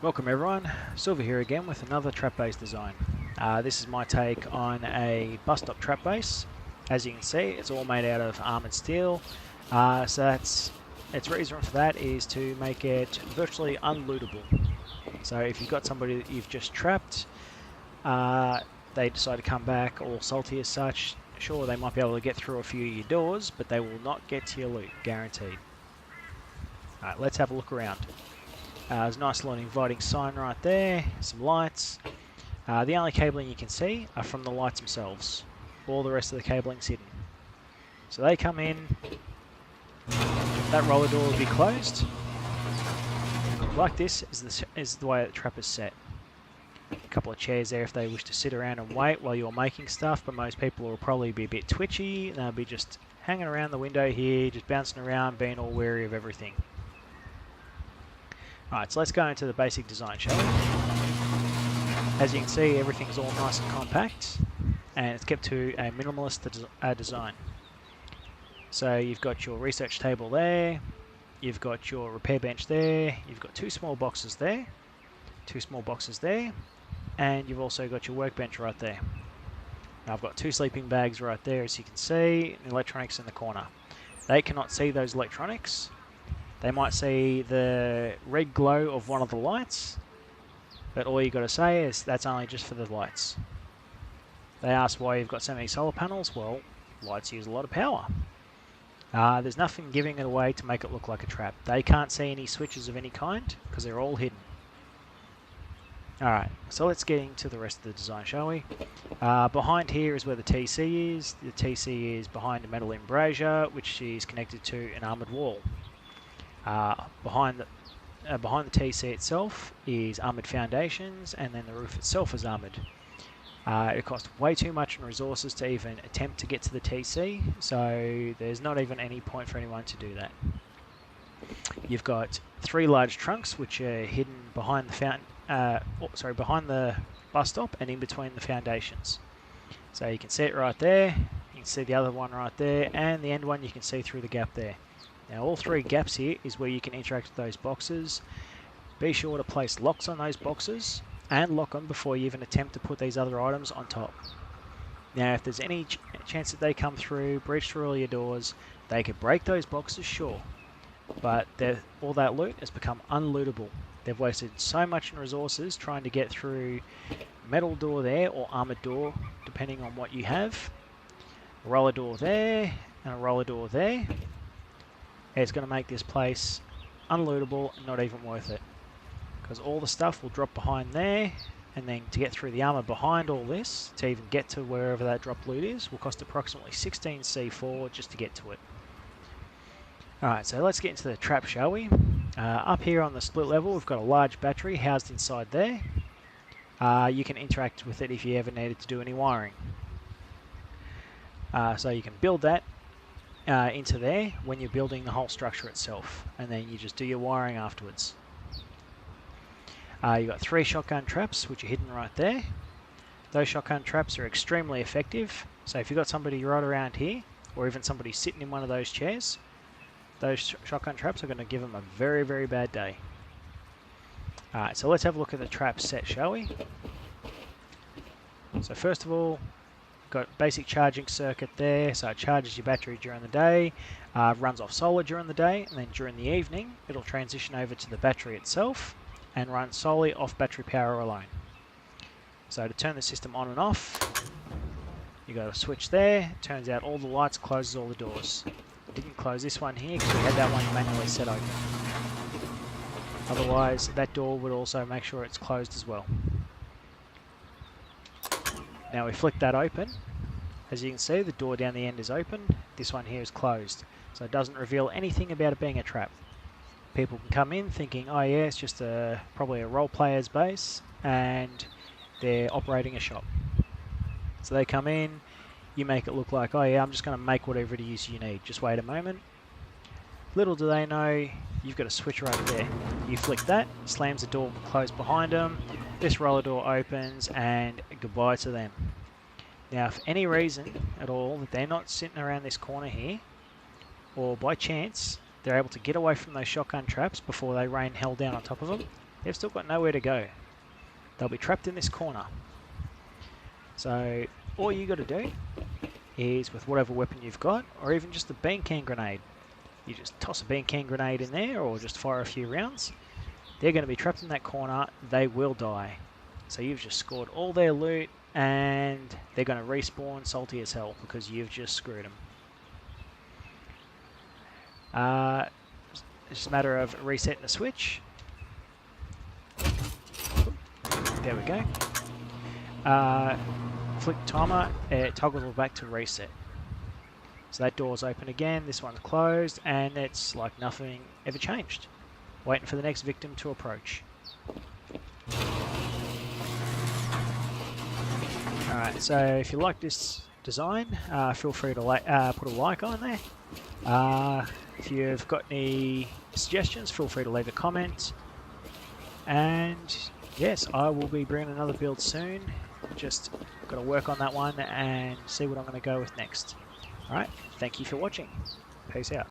Welcome everyone, Silver here again with another trap base design. This is my take on a bus stop trap base. As you can see, it's all made out of armoured steel, so its reason for that is to make it virtually unlootable. So if you've got somebody that you've just trapped, they decide to come back all salty as such, sure they might be able to get through a few of your doors, but they will not get to your loot, guaranteed. Alright, let's have a look around. There's a nice little inviting sign right there, some lights. The only cabling you can see are from the lights themselves. All the rest of the cabling's hidden. So they come in, that roller door will be closed. Like this is the way the trap is set. A couple of chairs there if they wish to sit around and wait while you're making stuff, but most people will probably be a bit twitchy. They'll be just hanging around the window here, just bouncing around, being all wary of everything. Alright, so let's go into the basic design, shall we? As you can see, everything's all nice and compact, and it's kept to a minimalist design. So you've got your research table there, you've got your repair bench there, you've got two small boxes there, and you've also got your workbench right there. Now I've got two sleeping bags right there, as you can see, and electronics in the corner. They cannot see those electronics. They might see the red glow of one of the lights, but all you got to say is that's only just for the lights. They ask why you've got so many solar panels. Well, lights use a lot of power. There's nothing giving it away to make it look like a trap. They can't see any switches of any kind because they're all hidden. Alright, so let's get into the rest of the design, shall we? Behind here is where the TC is. The TC is behind a metal embrasure, which is connected to an armoured wall. Behind the TC itself is armoured foundations, and then the roof itself is armoured. It costs way too much in resources to even attempt to get to the TC, so there's not even any point for anyone to do that. You've got three large trunks which are hidden behind the behind the bus stop and in between the foundations. So you can see it right there, you can see the other one right there, and the end one you can see through the gap there. Now all three gaps here is where you can interact with those boxes. Be sure to place locks on those boxes and lock them before you even attempt to put these other items on top. Now if there's any chance that they come through, breach through all your doors, they could break those boxes, sure, but all that loot has become unlootable. They've wasted so much in resources trying to get through metal door there or armoured door, depending on what you have. A roller door there and a roller door there. It's going to make this place unlootable and not even worth it, because all the stuff will drop behind there, and then to get through the armour behind all this to even get to wherever that drop loot is will cost approximately 16 C4 just to get to it. Alright, so let's get into the trap, shall we? Up here on the split level we've got a large battery housed inside there. You can interact with it if you ever needed to do any wiring. So you can build that into there when you're building the whole structure itself, and then you just do your wiring afterwards. You've got three shotgun traps which are hidden right there. Those shotgun traps are extremely effective, so if you've got somebody right around here, or even somebody sitting in one of those chairs, those shotgun traps are going to give them a very, very bad day. Alright, so let's have a look at the trap set, shall we? So first of all, got basic charging circuit there, so it charges your battery during the day, runs off solar during the day, and then during the evening it'll transition over to the battery itself and run solely off battery power alone. So to turn the system on and off, you got a switch there. It turns out all the lights, closes all the doors. I didn't close this one here because we had that one manually set open. Otherwise that door would also make sure it's closed as well. Now we flick that open. As you can see, the door down the end is open. This one here is closed, so it doesn't reveal anything about it being a trap. People can come in thinking, oh yeah, it's just probably a role player's base, and they're operating a shop. So they come in, you make it look like, oh yeah, I'm just going to make whatever it is you need. Just wait a moment. Little do they know, you've got a switch right there. You flick that, slams the door closed behind them. This roller door opens, and goodbye to them. Now, if any reason at all that they're not sitting around this corner here, or by chance they're able to get away from those shotgun traps before they rain hell down on top of them, they've still got nowhere to go. They'll be trapped in this corner. So all you got to do is, with whatever weapon you've got, or even just a bean can grenade, you just toss a bean can grenade in there, or just fire a few rounds. They're going to be trapped in that corner. They will die. So you've just scored all their loot, and they're going to respawn salty as hell because you've just screwed them. It's just a matter of resetting the switch. There we go. Flick timer, it toggles back to reset. So that door's open again, this one's closed, and it's like nothing ever changed. Waiting for the next victim to approach. Alright, so if you like this design, feel free to put a like on there. If you've got any suggestions, feel free to leave a comment. And yes, I will be bringing another build soon. Just got to work on that one and see what I'm going to go with next. Alright, thank you for watching. Peace out.